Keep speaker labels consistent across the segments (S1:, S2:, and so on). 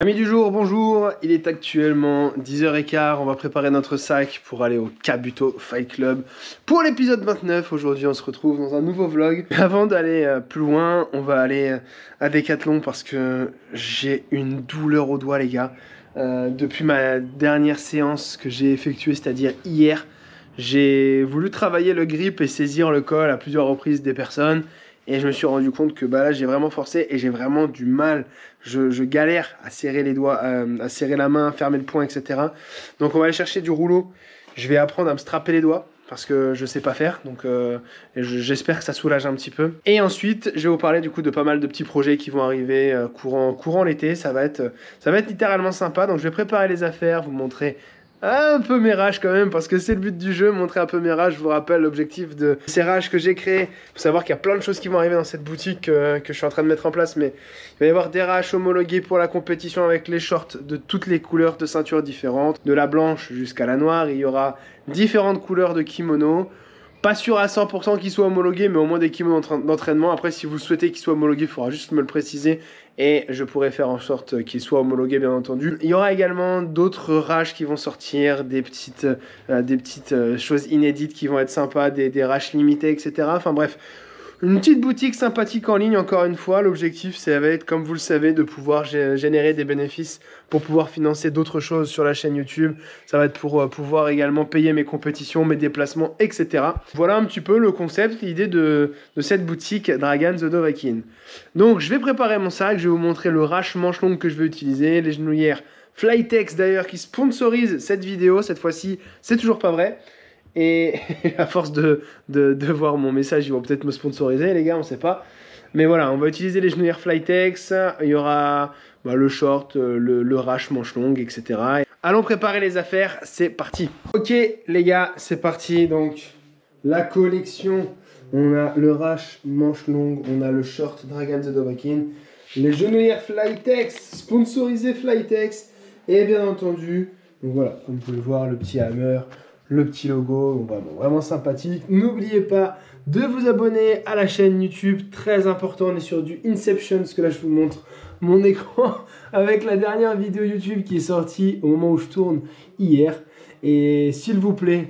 S1: Amis du jour, bonjour, il est actuellement 10h15, on va préparer notre sac pour aller au Kabuto Fight Club pour l'épisode 29. Aujourd'hui on se retrouve dans un nouveau vlog. Avant d'aller plus loin, on va aller à Decathlon parce que j'ai une douleur au doigt les gars. Depuis ma dernière séance que j'ai effectuée, c'est-à-dire hier, j'ai voulu travailler le grip et saisir le col à plusieurs reprises des personnes. Et je me suis rendu compte que là j'ai vraiment forcé et j'ai vraiment du mal. Je galère à serrer les doigts, à serrer la main, fermer le poing, etc. Donc on va aller chercher du rouleau. Je vais apprendre à me strapper les doigts parce que je sais pas faire. Donc j'espère que ça soulage un petit peu. Et ensuite je vais vous parler du coup de pas mal de petits projets qui vont arriver courant l'été. Ça va être littéralement sympa. Donc je vais préparer les affaires, vous montrer un peu mes rages quand même, parce que c'est le but du jeu, montrer un peu mes rages. Je vous rappelle l'objectif de ces rages que j'ai créés. Il faut savoir qu'il y a plein de choses qui vont arriver dans cette boutique que je suis en train de mettre en place, mais il va y avoir des rages homologués pour la compétition avec les shorts de toutes les couleurs de ceinture différentes, de la blanche jusqu'à la noire. Il y aura différentes couleurs de kimono. Pas sûr à 100% qu'ils soient homologués, mais au moins des kimonos d'entraînement. Après, si vous souhaitez qu'ils soient homologués, il faudra juste me le préciser et je pourrai faire en sorte qu'ils soient homologués, bien entendu. Il y aura également d'autres rages qui vont sortir, des petites choses inédites qui vont être sympas, des rages limitées, etc. Enfin bref, une petite boutique sympathique en ligne, encore une fois. L'objectif, ça va être, comme vous le savez, de pouvoir générer des bénéfices pour pouvoir financer d'autres choses sur la chaîne YouTube. Ça va être pour pouvoir également payer mes compétitions, mes déplacements, etc. Voilà un petit peu le concept, l'idée de cette boutique Dragan the Dovahkiin. Donc, je vais préparer mon sac. Je vais vous montrer le rash manche longue que je vais utiliser, les genouillères Flytex d'ailleurs qui sponsorise cette vidéo. Cette fois-ci, c'est toujours pas vrai. Et à force de voir mon message, ils vont peut-être me sponsoriser, les gars, on sait pas. Mais voilà, on va utiliser les genouillères Flytex. Il y aura le short, le rash manche longue, etc. Allons préparer les affaires, c'est parti. Ok, les gars, c'est parti. Donc, la collection, on a le rash manche longue, on a le short Dragan the Dovahkiin, les genouillères Flytex, sponsorisé Flytex. Et bien entendu, donc voilà, comme vous pouvez le voir, le petit hammer, le petit logo, vraiment sympathique. N'oubliez pas de vous abonner à la chaîne YouTube, très important. On est sur du Inception, parce que là je vous montre mon écran avec la dernière vidéo YouTube qui est sortie au moment où je tourne hier. Et s'il vous plaît,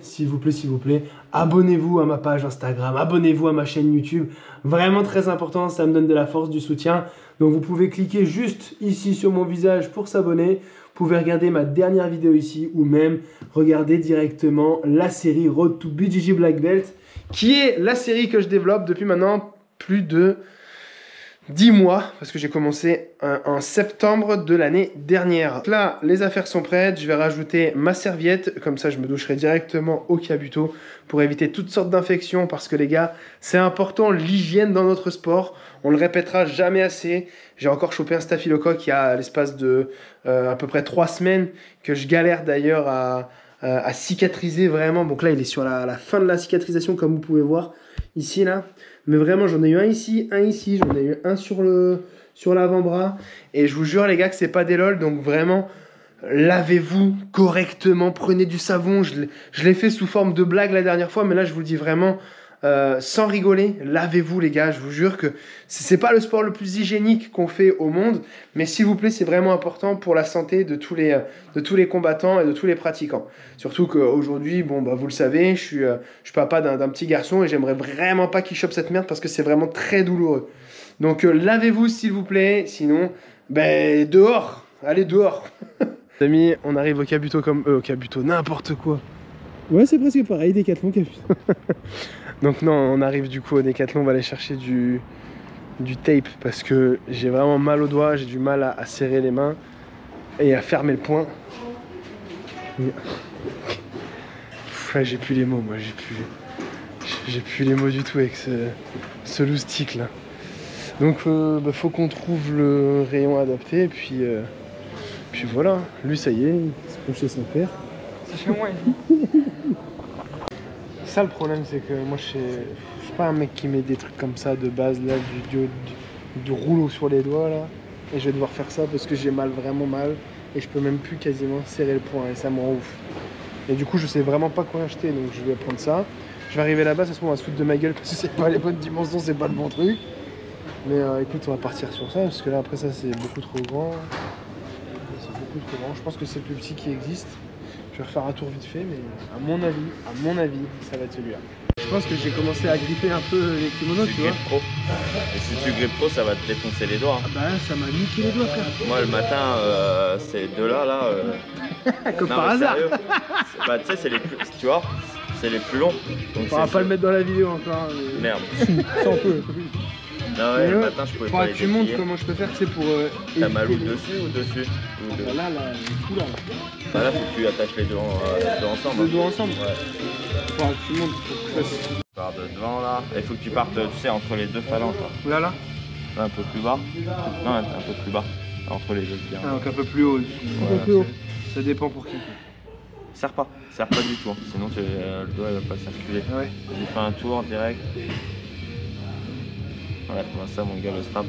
S1: abonnez-vous à ma page Instagram, abonnez-vous à ma chaîne YouTube. Vraiment très important, ça me donne de la force, du soutien. Donc vous pouvez cliquer juste ici sur mon visage pour s'abonner. Vous pouvez regarder ma dernière vidéo ici ou même regarder directement la série Road to BJJ Black Belt, qui est la série que je développe depuis maintenant plus de 10 mois, parce que j'ai commencé en septembre de l'année dernière. Donc là, les affaires sont prêtes, je vais rajouter ma serviette, comme ça je me doucherai directement au Kabuto pour éviter toutes sortes d'infections, parce que les gars, c'est important l'hygiène dans notre sport, on le répétera jamais assez. J'ai encore chopé un staphylocoque il y a l'espace de à peu près 3 semaines, que je galère d'ailleurs à cicatriser vraiment. Donc là, il est sur la fin de la cicatrisation, comme vous pouvez voir ici là. Mais vraiment, j'en ai eu un ici, j'en ai eu un sur l'avant-bras. Et je vous jure les gars que c'est pas des lol, donc vraiment, lavez-vous correctement, prenez du savon. Je l'ai fait sous forme de blague la dernière fois, mais là je vous le dis vraiment, sans rigoler, lavez-vous les gars. Je vous jure que c'est pas le sport le plus hygiénique qu'on fait au monde, mais s'il vous plaît, c'est vraiment important pour la santé de tous les combattants et de tous les pratiquants. Surtout qu'aujourd'hui, vous le savez, je suis papa d'un petit garçon et j'aimerais vraiment pas qu'il chope cette merde parce que c'est vraiment très douloureux. Donc lavez-vous s'il vous plaît, sinon dehors, allez dehors. Les amis, on arrive au Kabuto au Kabuto, n'importe quoi. Ouais, c'est presque pareil, Decathlon, Kabuto. Donc non, on arrive du coup au Decathlon, on va aller chercher du tape parce que j'ai vraiment mal aux doigts, j'ai du mal à serrer les mains et à fermer le poing. J'ai plus les mots, moi, j'ai plus les mots du tout avec ce loustic là. Donc faut qu'on trouve le rayon adapté et puis voilà, lui ça y est, il se penche chez son père.
S2: C'est chez moi.
S1: Ça le problème, c'est que moi je suis pas un mec qui met des trucs comme ça de base là, du rouleau sur les doigts là, et je vais devoir faire ça parce que j'ai vraiment mal et je peux même plus quasiment serrer le poing et ça me rend ouf. Et du coup je sais vraiment pas quoi acheter, donc je vais prendre ça. Je vais arriver là-bas, ça se trouve on va se foutre de ma gueule parce que c'est pas les bonnes dimensions, c'est pas le bon truc. Mais écoute, on va partir sur ça parce que là après ça c'est beaucoup trop grand. plus trop grand. Je pense que c'est le plus petit qui existe. Je vais refaire un tour vite fait, mais à mon avis, ça va être celui-là. Je pense que j'ai commencé à gripper un peu les kimonos, tu vois.
S2: Trop. Et si tu grippes trop, ça va te défoncer les doigts.
S1: Ah bah ça m'a niqué les doigts, frère.
S2: Moi, le matin, ces deux-là,
S1: Comme
S2: non,
S1: par hasard.
S2: Bah, tu sais, c'est les plus, tu vois, c'est les plus longs. Donc
S1: On va pas le mettre dans la vidéo encore. Mais...
S2: Merde.
S1: Ça on peut.
S2: Non, ouais, le matin, je pouvais pas les
S1: tu montres comment je peux faire, c'est pour.
S2: T'as mal où dessus ou dessus ou
S1: bah là, tout là.
S2: Bah là, faut que tu attaches les deux ensemble.
S1: Les deux ensemble.
S2: Ouais.
S1: Faudra que tu montes pour que je fasse.
S2: Tu pars de devant là. Il faut que tu partes, tu sais, entre les deux phalanges là.
S1: Là.
S2: Là, un peu plus bas. Non, un peu plus bas. Entre les deux.
S1: Ah, donc un peu plus haut. Un peu plus haut. Ça dépend pour qui.
S2: Serre pas du tout. Hein. Sinon, le doigt il va pas circuler.
S1: Ah ouais.
S2: J'ai fait un tour direct. Ouais, moi ça, mon gars, le strap.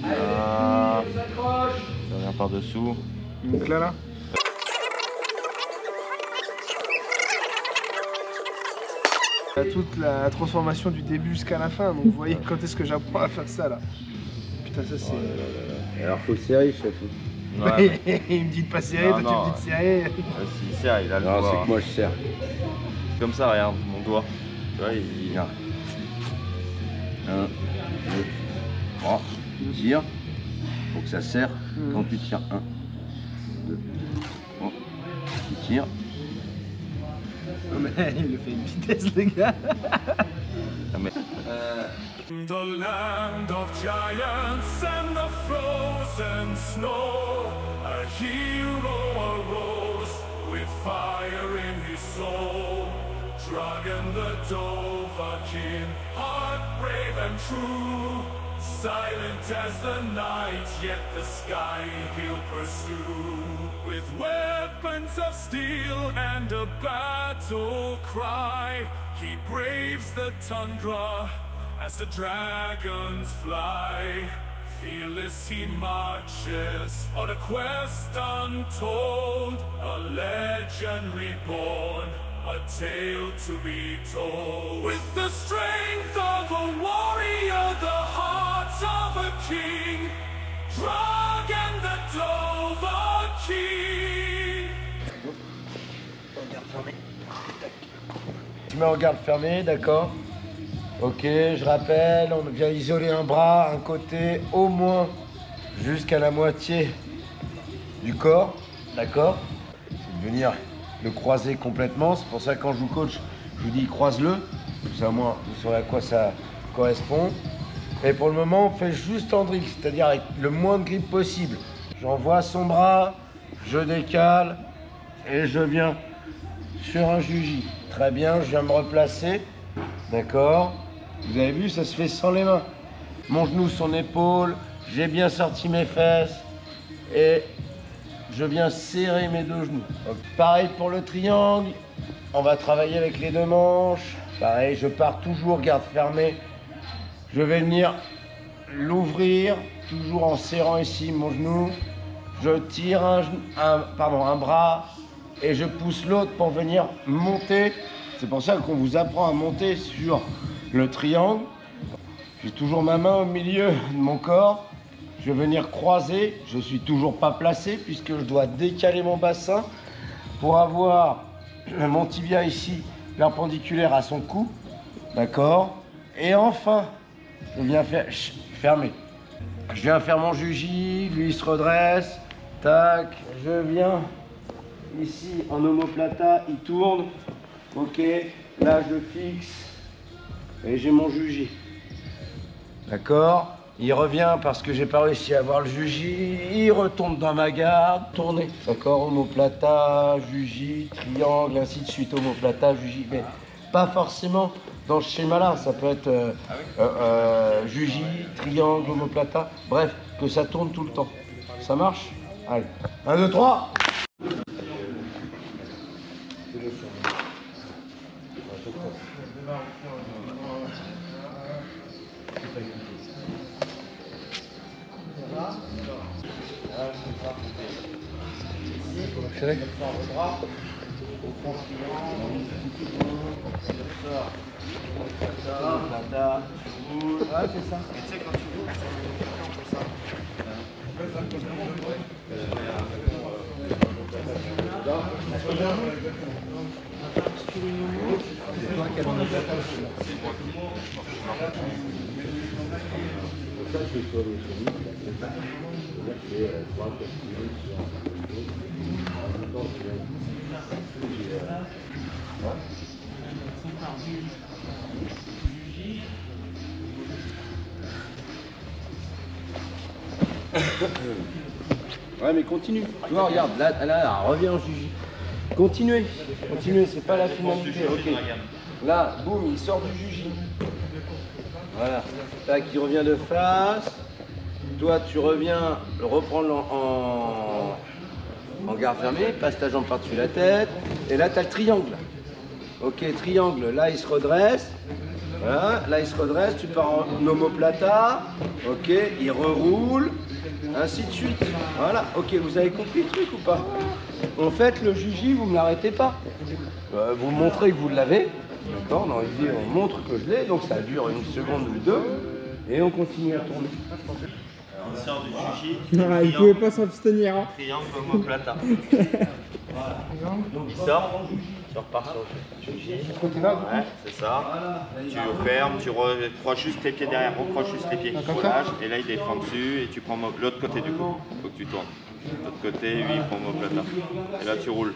S2: Là. Je reviens par dessous.
S1: Donc là. Toute la transformation du début jusqu'à la fin, donc vous voyez quand est-ce que j'apprends à faire ça là. Putain, ça c'est.
S3: Alors faut serrer, chef.
S2: Ouais,
S1: Il me dit de pas serrer, toi tu me dis de serrer.
S2: S'il serre, il a le
S3: Non,
S2: doigt.
S3: c'est que moi je serre.
S2: Comme ça, regarde, mon doigt. Tu vois, il vient.
S3: 1, 2, 3. Tu tires. Faut que ça serre. Quand tu tires 1, 2, 3. Tu tires.
S1: Non mais il le fait une vitesse les gars.
S4: The land of giants and the frozen snow, a hero arose with fire in his soul. Dragon the Dovahkiin, heart brave and true, silent as the night, yet the sky he'll pursue. With weapons of steel and a battle cry, he braves the tundra as the dragons fly. Fearless he marches on a quest untold, a legend reborn, a tale to be told. With the strength of a warrior, the heart of a king, Dragon the Dovahkiin.
S3: Tu mets en garde fermée, d'accord. Ok, je rappelle, on vient isoler un bras, un côté, au moins jusqu'à la moitié du corps, d'accord. C'est de venir le croiser complètement, c'est pour ça que quand je vous coach, je vous dis croise-le, comme ça au moins vous saurez à quoi ça correspond. Et pour le moment, on fait juste en drill, c'est-à-dire avec le moins de grip possible. J'envoie son bras, je décale et je viens sur un juji. Très bien, je viens me replacer, d'accord. Vous avez vu, ça se fait sans les mains. Mon genou, son épaule, j'ai bien sorti mes fesses et je viens serrer mes deux genoux. Donc, pareil pour le triangle, on va travailler avec les deux manches. Pareil, je pars toujours garde fermée. Je vais venir l'ouvrir, toujours en serrant ici mon genou. Je tire un bras et je pousse l'autre pour venir monter. C'est pour ça qu'on vous apprend à monter sur le triangle. J'ai toujours ma main au milieu de mon corps. Je vais venir croiser. Je ne suis toujours pas placé puisque je dois décaler mon bassin pour avoir mon tibia ici perpendiculaire à son cou. D'accord. Et enfin, je viens fermer. Je viens faire mon juji, lui il se redresse. Tac, je viens ici en omoplata, il tourne. Ok, là je fixe et j'ai mon juji. D'accord. Il revient parce que j'ai pas réussi à avoir le juji. Il retombe dans ma garde. Tournez. D'accord. Omoplata, juji, triangle, ainsi de suite. Omoplata, juji. Mais pas forcément dans ce schéma-là. Ça peut être juji, triangle, omoplata. Bref, que ça tourne tout le temps. Ça marche? Allez. 1, 2, 3.
S1: Ah, c'est ça. Et tu sais, quand tu joues, ça.
S3: Ouais, mais continue. Tu vois, regarde, là, reviens en juji. Continuez, c'est pas la finalité. Ok. Là, boum, il sort du juji. Voilà. Tac, il revient de face. Toi, tu reviens reprendre en garde fermée, passe ta jambe par-dessus la tête. Et là, tu as le triangle. Ok, triangle. Là, il se redresse. Voilà. Là, il se redresse. Tu pars en omoplata. Ok, il reroule. Ainsi de suite. Voilà. Ok, vous avez compris le truc ou pas? En fait, le juji, vous ne me l'arrêtez pas. Vous montrez que vous l'avez. D'accord, dans l'idée, on montre que je l'ai, donc ça dure une seconde ou deux, et on continue à tourner.
S2: On sort du juji.
S5: Ah, il pouvait pas s'abstenir. Hein.
S2: Triangle omoplata. Voilà. Il sort, tu repars sur le juji. Ouais, c'est ça. Tu fermes, tu recroches juste tes pieds derrière, recroches juste les pieds. Relâche, et là il défend dessus, et tu prends l'autre côté du coup. Faut que tu tournes. L'autre côté, lui il prend omoplata. Et là tu roules.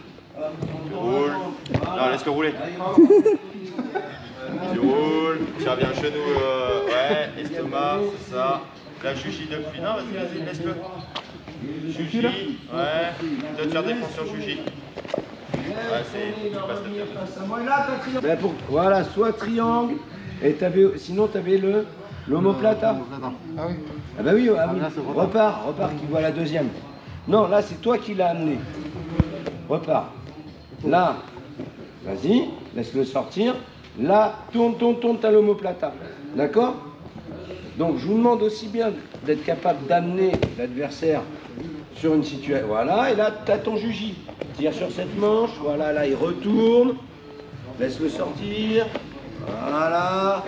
S2: Tu roules. Non, laisse-le rouler. Tu roules, tu reviens le genou, ouais, estomac, c'est ça. La juji depuis. Non, vas-y, laisse-le. Juji, ouais. Tu dois te faire défense sur juji. Ouais, tu passes ta tête.
S3: Voilà, soit triangle, et sinon tu avais l'omoplata.
S5: Ah oui.
S3: Ah bah oui, repars qui voit la deuxième. Non, là c'est toi qui l'as amené. Repars. Là, vas-y, laisse-le sortir. Là, tourne, t'as l'omoplata. D'accord? Donc, je vous demande aussi bien d'être capable d'amener l'adversaire sur une situation. Voilà, et là, tu as ton juji. Tire sur cette manche. Voilà, là, il retourne. Laisse-le sortir. Voilà.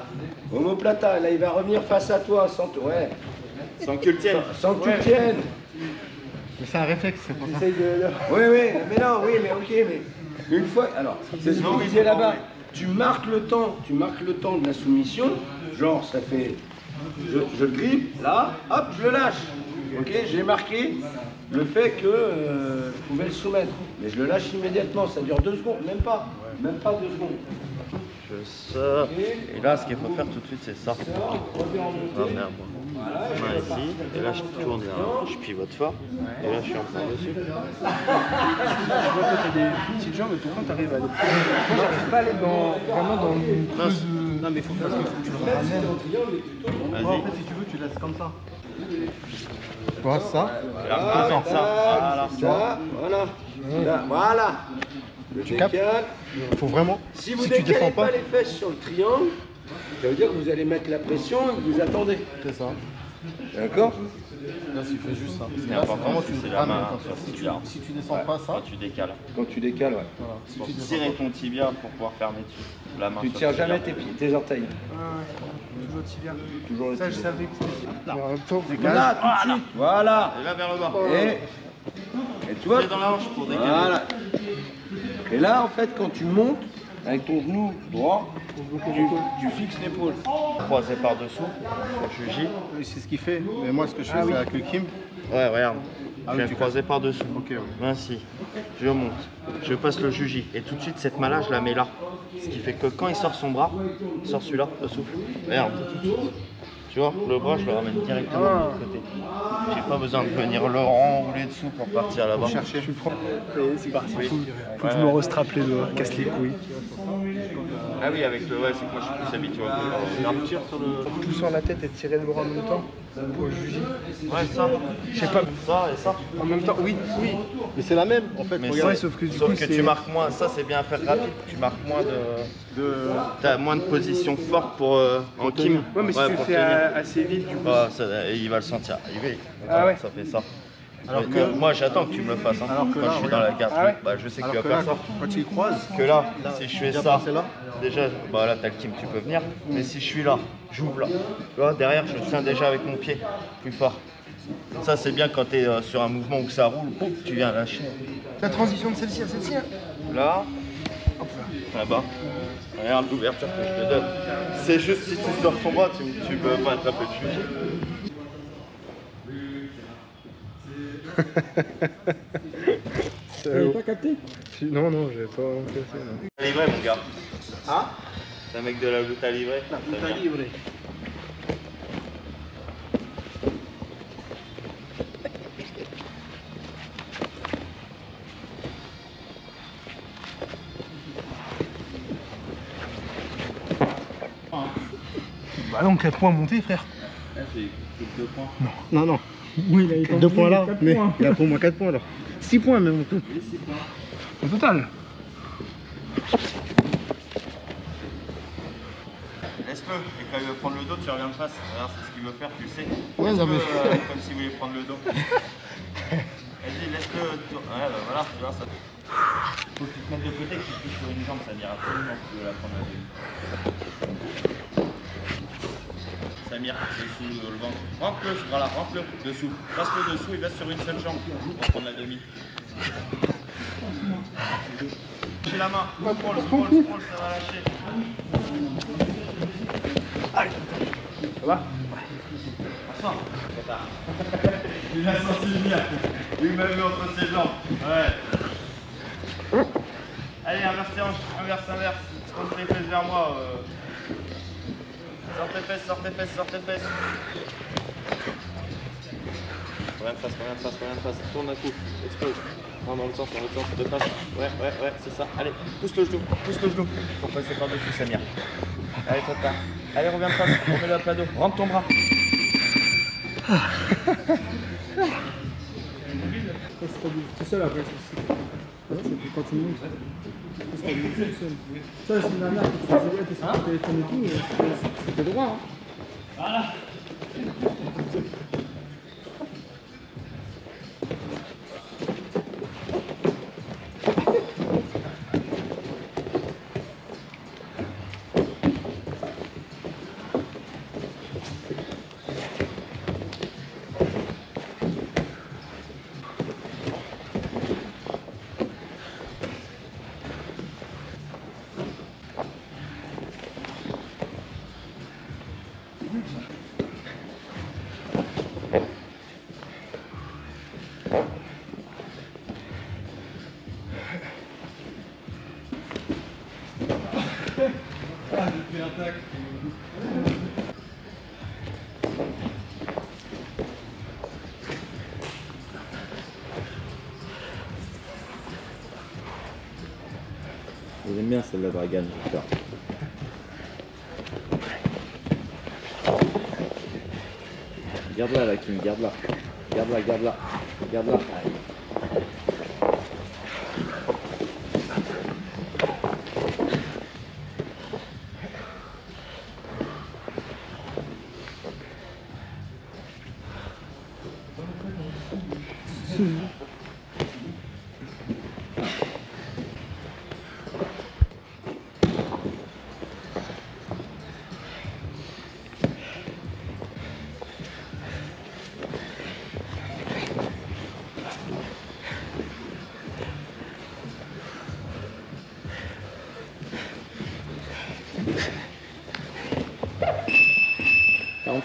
S3: Omoplata. Là, il va revenir face à toi. Sans
S2: Sans que tu le tiennes.
S3: Sans que tu le tiennes.
S5: Mais c'est un réflexe, c'est pour ça.
S3: Oui, mais non, oui, mais ok, mais une fois, alors, c'est ce qu'on disait là-bas, tu marques le temps de la soumission, genre ça fait, je le grippe, là, hop, je le lâche, ok, j'ai marqué le fait que je pouvais le soumettre, mais je le lâche immédiatement, ça dure 2 secondes, même pas 2 secondes.
S2: Je sors, et là ce qu'il faut faire tout de suite c'est ça. Ah merde, main ici, et là je tourne, je pivote fort, et là je suis en plein dessus.
S1: Je vois que t'as des petites jambes, mais pourquoi t'arrives à aller. Moi j'arrive pas à aller vraiment dans une pose. Non mais faut que tu le ramènes.
S2: Vas-y.
S5: En fait, si tu veux, tu laisses comme ça. Voilà, ça.
S2: Et là, voilà.
S3: Voilà.
S5: Tu captes. Il faut vraiment.
S3: Si vous
S5: tu
S3: décalez
S5: descends
S3: pas les fesses sur le triangle, ça veut dire que vous allez mettre la pression et que vous attendez.
S5: C'est ça.
S3: D'accord?
S5: Là, tu fais juste ça.
S2: Ce qui est
S5: Là, c'est
S2: important,
S5: vraiment
S2: c'est
S5: tu
S2: la main
S5: ramènes.
S2: sur
S5: Si
S2: le
S5: tu,
S2: tibia.
S5: si tu descends pas ça,
S2: Quand tu décales.
S3: Quand tu décales, ouais.
S5: voilà. Si
S2: Pour
S5: tu descends
S2: tirer
S5: pas,
S2: ton tibia pour pouvoir fermer dessus. La main
S3: Tu
S2: sur
S3: tires
S2: le tibia.
S3: jamais tes orteils.
S1: Toujours le tibia.
S3: Toujours le
S1: Ça je
S3: tibia.
S1: savais que c'était. Mais en même temps,
S3: Voilà, tout de suite. Voilà.
S2: Et là vers le bas.
S3: Et tu vois,
S2: Pied dans la hanche pour décaler.
S3: voilà. Et là, en fait, quand tu montes, avec ton genou droit, tu fixes l'épaule.
S2: Croisé par dessous, sur juji.
S5: oui, c'est ce qu'il fait. Mais moi, ce que je fais, c'est avec le Kim.
S2: Ouais, regarde.
S5: Ah
S2: Je
S5: oui,
S2: viens
S5: tu
S2: croiser par dessous.
S5: Ok, ouais.
S2: Ainsi. Je monte. Je passe le juji. Et tout de suite, cette main-là, je la mets là. Ce qui fait que quand il sort son bras, il sort celui-là, le souffle. Regarde. Tu vois, le bras, je le ramène directement de l'autre côté. J'ai pas besoin de venir le renrouler dessous pour partir là-bas.
S5: Chercher. Tu prends.
S1: c'est parti. Faut que je me restrappe les doigts, casse les couilles.
S2: Ah oui, avec le. Ouais, c'est que moi je suis plus habitué. Tire sur le.
S1: Tout sur la tête et tirer le bras en même temps. Pour le juger.
S2: Ouais, ça.
S1: Je sais pas.
S2: Ça et ça.
S1: En même temps, oui.
S5: Mais c'est la même, en fait.
S2: Mais
S5: Regarde.
S1: Ouais, sauf que du coup,
S2: tu marques moins. Ça, c'est bien à faire rapide. Tu marques moins de. T'as moins de positions fortes pour en Kim.
S1: Ouais, mais si tu le
S2: pour
S1: fais
S2: tenir.
S1: assez vite, du coup.
S2: Ah, il va le sentir arriver.
S1: Ah ouais.
S2: Ça fait ça.
S5: Alors
S2: Mais
S5: que-
S2: moi j'attends que tu me le fasses. Hein.
S5: Alors que
S2: Quand
S5: là,
S2: je suis
S5: regarde.
S2: dans la garde,
S1: Ah ouais.
S2: bah, je sais que tu
S5: Alors
S2: vas
S5: que
S2: faire
S5: là,
S2: ça.
S5: quand tu y croises,
S2: Que là, si je fais
S5: bien
S2: ça,
S5: passer là.
S2: déjà, bah là t'as le Kim, tu peux venir. Mais si je suis là, j'ouvre là. Tu vois, derrière, je tiens déjà avec mon pied plus fort. Ça c'est bien quand tu es sur un mouvement où ça roule, boum, tu viens lâcher.
S1: La transition de celle-ci à celle-ci. Hein.
S2: Là, là-bas. Regarde l'ouverture que je te donne. C'est juste si tu sors ton bras, tu peux pas attraper le sujet.
S5: T'avais pas capté?
S1: Non, non, j'ai pas capté.
S2: T'as livré mon gars.
S1: Ah?
S2: C'est un mec de la lutte à livrer.
S1: La puta libre. Bah non, 4 points montés, frère.
S2: Là, j'ai 2 points.
S1: Non, non.
S5: Oui, il a été
S1: 2 points là,
S5: 4
S1: mais
S5: points.
S1: il a pour moi 4 points alors. 6 points même en tout.
S2: Oui, 6 points.
S1: Au total.
S2: Laisse-le, et quand il veut prendre le dos, tu reviens de face. Regarde, c'est ce qu'il veut faire, tu le sais.
S1: Ouais, non, mais-
S2: Comme s'il voulait prendre le dos. Vas-y, laisse-le. Ouais, bah voilà, tu vois, ça. Faut que tu te mettes de côté, que tu touches sur une jambe, ça n'ira absolument si tu veux la prendre la demi. Samir, dessous le ventre. Rentre-le, voilà, rentre-le, dessous. Passe-le dessous, il va sur une seule jambe pour prendre la demi. Lâchez la main, scroll, ça va lâcher.
S1: Ça va?
S2: Attends, trop tard. Il a senti venir. Il m'a vu entre ses jambes. Ouais. Allez, inverse tes hanches, inverse. Tourne tes fesses vers moi. Sors tes fesses. Reviens de face. Tourne un coup. Explose. Non, dans le sens, de face. Ouais, c'est ça. Allez, pousse le genou. Pour passer par-dessus, Samir. Allez, trop tard. Allez, reviens de face. Remets-le à plat dos. Rentre ton bras.
S5: Ça se stabilise tout seul après. C'est quand tu montes. Ça se stabilise tout seul. Ça, c'est une dernière que tu faisais, ouais, t'es sur ton téléphone et tout, c'était droit. Hein.
S2: J'aime bien celle-là, Dragan, Victor. Garde-la, la King, garde-la. Garde-la.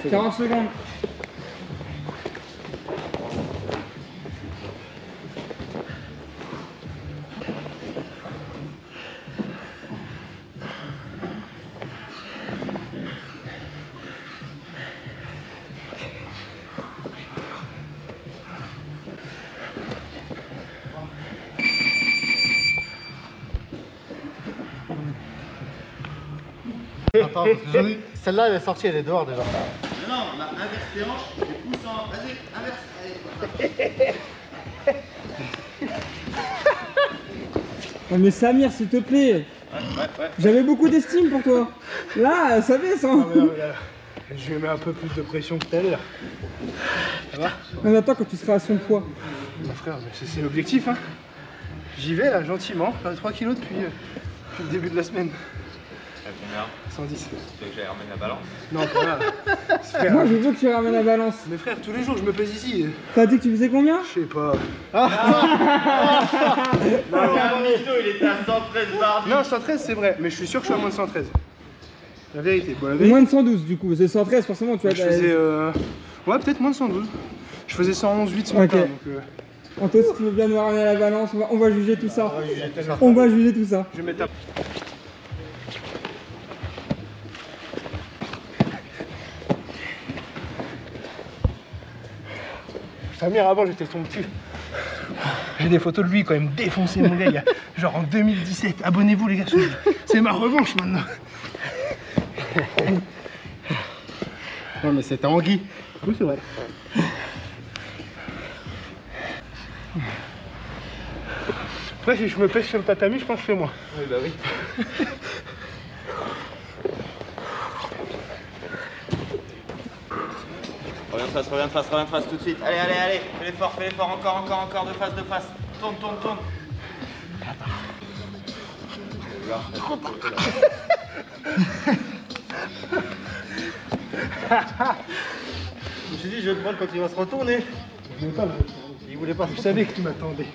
S5: secondes. 40 secondes.
S3: Attends, celle-là elle est sortie, elle est dehors déjà.
S2: Non, on a inverse tes hanches, tu pousses en... Vas-y, inverse. Allez.
S5: Non mais Samir, s'il te plaît.
S2: Ouais.
S5: J'avais beaucoup d'estime pour toi. Là, ça va ça.
S1: Je lui mets un peu plus de pression que tout à l'heure. Ça va?
S5: On attend quand tu seras à son poids.
S1: Mon frère, c'est l'objectif, hein. J'y vais là, gentiment, 3 kilos depuis le début de la semaine.
S2: à combien?
S1: 110.
S2: Tu veux que j'aille ramener la balance?
S1: Non, pas là. Frère,
S5: Moi, je veux que tu ramènes la balance.
S1: mais frère, tous les jours je me pèse ici.
S5: T'as dit que tu faisais combien?
S1: Je sais pas.
S2: Non, il était à 113 barres.
S1: Non, 113 c'est vrai, mais je suis sûr que je suis à moins de 113. La vérité. Bon, la vérité.
S5: Moins de 112 du coup, c'est 113 forcément, tu vois.
S1: Je faisais. Ouais, peut-être moins de 112. Je faisais 111,8 ce matin. Donc,
S5: Anto, si tu veux bien nous ramener la balance, on va juger tout ça. On va juger tout ça.
S1: je vais mettre ta. Samir, avant j'étais son cul. J'ai des photos de lui quand même défoncé mon gars, genre en 2017. Abonnez-vous les gars, c'est ma revanche maintenant. Non mais c'était Anguille. Oui c'est vrai. Après si je me pèse sur le tatami, je pense que c'est moi.
S2: Oui, bah oui. Reviens de face tout de suite. Allez, allez, allez. Fais l'effort, encore de face. Tourne.
S3: Je me suis dit, je vais le prendre quand il va se retourner. Il voulait pas.
S1: Je savais que tu m'attendais.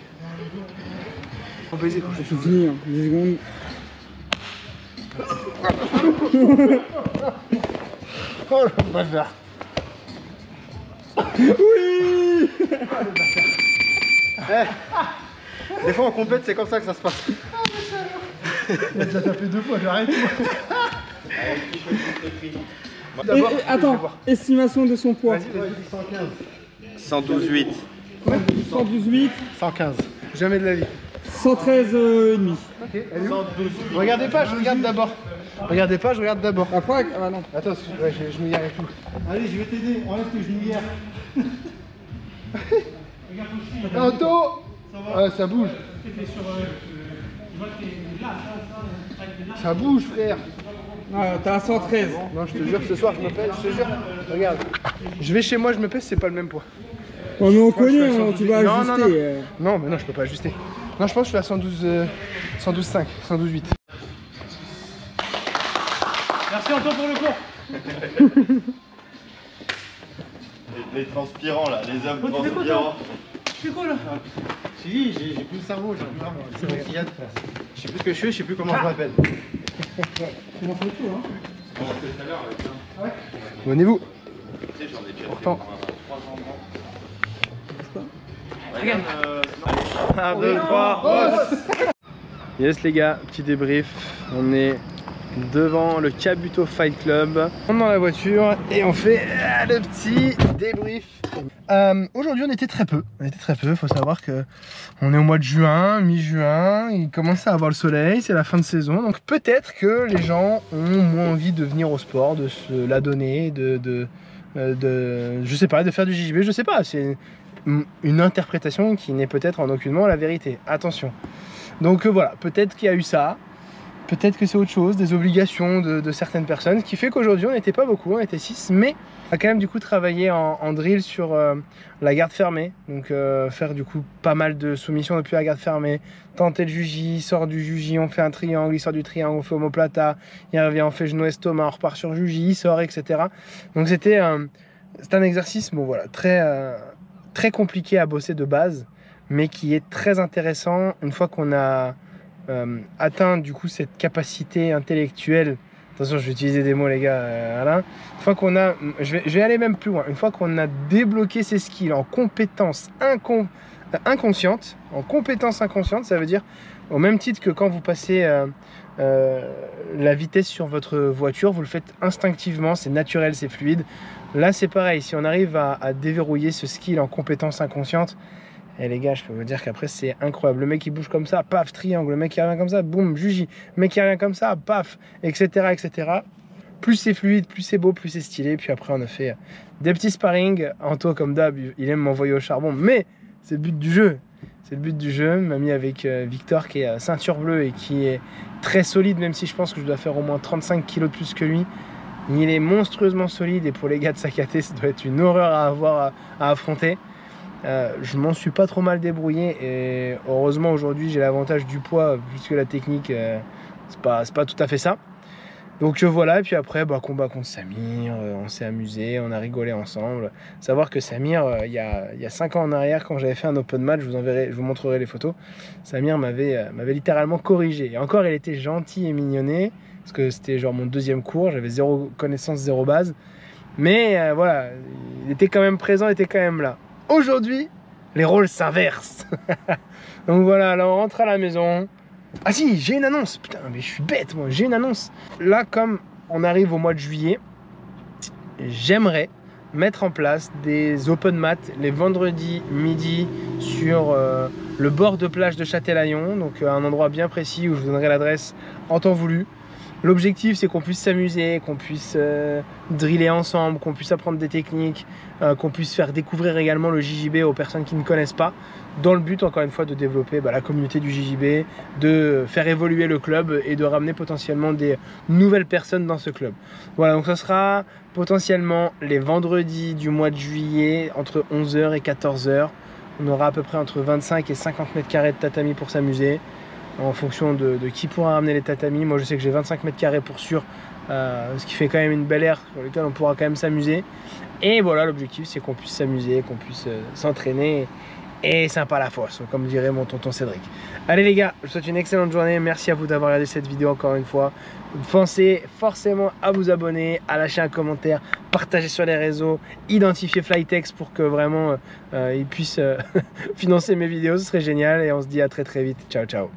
S1: On baiser quand
S5: Je suis fini, hein. 10 secondes.
S3: Oh le bazar.
S5: Oui.
S3: Des fois en compète, c'est comme ça que ça se passe.
S1: il te l'a tapé 2 fois, j'arrête.
S5: Attends, estimation de son poids.
S2: 112,8.
S5: 118,
S1: 115. Jamais de la vie.
S5: 113 et demi.
S1: Ok, elle est où? Regardez pas, je regarde d'abord. Regardez pas, je regarde d'abord.
S5: Après, ah non.
S1: Attends, ouais, je me et tout.
S3: Allez, je vais t'aider. Enlève tes genouillères.
S1: Anto! Ah, ça bouge. Ça bouge, frère.
S5: Ah, t'as 113.
S1: Non, je te jure, ce soir, je me pèse, je te jure. Regarde. Je vais chez moi, je me pèse, c'est pas le même poids.
S5: Oh, mais on
S1: Je suis à
S5: connaît, hein,
S1: 112.
S5: tu vas
S1: Non,
S5: ajuster.
S1: non, non. Non, mais non, je peux pas ajuster. Non, je pense que je suis à 112,5, 112,8. Merci Anto pour le cours.
S2: Les transpirants là, les hommes transpirants.
S1: Tu fais quoi là?
S3: Si, j'ai plus le cerveau, j'ai plus c'est bon qu'il y a. Je sais plus ce que je fais, je sais plus comment je m'appelle.
S5: Tu m'en fais tout, hein.
S1: Abonnez-vous.
S2: Tu sais, j'en ai déjà
S1: Pourtant.
S2: Regarde. 1, 2, 3.
S1: Yes les gars, petit débrief. On est devant le Kabuto Fight Club. On est dans la voiture et on fait le petit débrief. Aujourd'hui on était très peu. Faut savoir que on est au mois de juin, mi-juin. Il commence à avoir le soleil, c'est la fin de saison. Donc peut-être que les gens ont moins envie de venir au sport, de se la donner, je sais pas, de faire du JJB. Je sais pas. C'est une interprétation qui n'est peut-être en aucunement la vérité. Attention. Donc voilà, peut-être qu'il y a eu ça. Peut-être que c'est autre chose, des obligations de certaines personnes, ce qui fait qu'aujourd'hui on n'était pas beaucoup, on était 6, mais on a quand même du coup travaillé en drill sur la garde fermée, donc faire du coup pas mal de soumissions depuis la garde fermée, tenter le juji, sort du juji, on fait un triangle, il sort du triangle, on fait omoplata, il revient, on fait genou estomac, on repart sur juji, il sort, etc. Donc c'était un exercice, bon voilà, très compliqué à bosser de base, mais qui est très intéressant une fois qu'on a atteint du coup cette capacité intellectuelle. Attention, je vais utiliser des mots les gars, Alain. Une fois qu'on a, je vais aller même plus loin. Une fois qu'on a débloqué ces skills en compétences inconscientes, ça veut dire au même titre que quand vous passez la vitesse sur votre voiture, vous le faites instinctivement, c'est naturel, c'est fluide. Là, c'est pareil. Si on arrive à déverrouiller ce skill en compétences inconscientes, et les gars, je peux vous dire qu'après c'est incroyable. Le mec il bouge comme ça, paf, triangle. Le mec qui revient comme ça, boum, juji. Le mec qui revient comme ça, paf, etc. Plus c'est fluide, plus c'est beau, plus c'est stylé. Puis après on a fait des petits sparring. Anto comme d'hab, il aime m'envoyer au charbon, mais c'est le but du jeu. C'est le but du jeu. M'a mis avec Victor qui est ceinture bleue et qui est très solide, même si je pense que je dois faire au moins 35 kg de plus que lui. Il est monstrueusement solide et pour les gars de Sakaté, ça doit être une horreur à avoir à affronter. Je m'en suis pas trop mal débrouillé et heureusement aujourd'hui j'ai l'avantage du poids puisque la technique c'est pas tout à fait ça. Donc voilà, et puis après, combat contre Samir, on s'est amusé, on a rigolé ensemble. Savoir que Samir, il y a 5 ans en arrière, quand j'avais fait un open match, je vous montrerai les photos, Samir m'avait littéralement corrigé. Et encore, il était gentil et mignonné, parce que c'était genre mon 2e cours, j'avais 0 connaissance, 0 base. Mais voilà, il était quand même présent, il était quand même là. Aujourd'hui, les rôles s'inversent. Donc voilà, là on rentre à la maison. Ah si, j'ai une annonce. Putain, mais je suis bête moi, j'ai une annonce. Là, comme on arrive au mois de juillet, j'aimerais mettre en place des open mat les vendredis midi sur le bord de plage de Châtelaillon, donc un endroit bien précis où je vous donnerai l'adresse en temps voulu. L'objectif, c'est qu'on puisse s'amuser, qu'on puisse driller ensemble, qu'on puisse apprendre des techniques, qu'on puisse faire découvrir également le JJB aux personnes qui ne connaissent pas, dans le but, encore une fois, de développer la communauté du JJB, de faire évoluer le club et de ramener potentiellement des nouvelles personnes dans ce club. Voilà, donc ça sera potentiellement les vendredis du mois de juillet, entre 11h et 14h. On aura à peu près entre 25 et 50 mètres carrés de tatami pour s'amuser, en fonction de qui pourra ramener les tatamis. Moi je sais que j'ai 25 mètres carrés pour sûr, ce qui fait quand même une belle aire sur laquelle on pourra quand même s'amuser. Et voilà, l'objectif c'est qu'on puisse s'amuser, qu'on puisse s'entraîner et sympa la fosse, comme dirait mon tonton Cédric. Allez les gars, je vous souhaite une excellente journée, merci à vous d'avoir regardé cette vidéo encore une fois. Pensez forcément à vous abonner, à lâcher un commentaire, partager sur les réseaux, identifier Flytex pour que vraiment ils puissent financer mes vidéos, ce serait génial et on se dit à très vite. Ciao ciao.